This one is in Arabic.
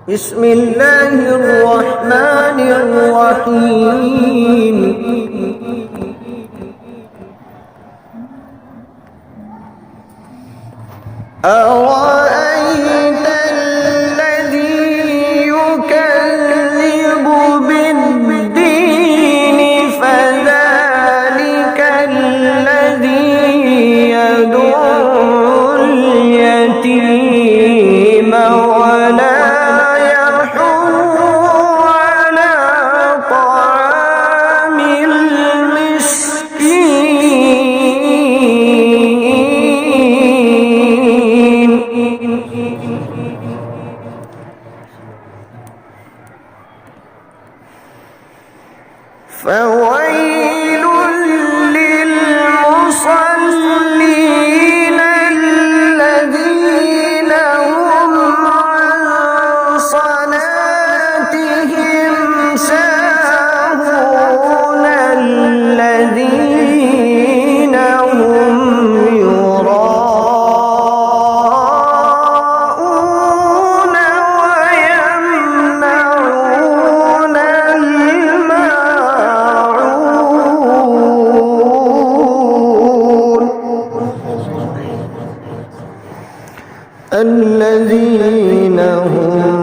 بسم الله الرحمن الرحيم أرأيت الذي يكذب بالدين فذلك الذي يدعو اليتيم ولا يحض على طعام المسكين فويل للمصلين الذين هم عن صلاتهم ساهون الذين هم يراءون ويمنعون الذين هم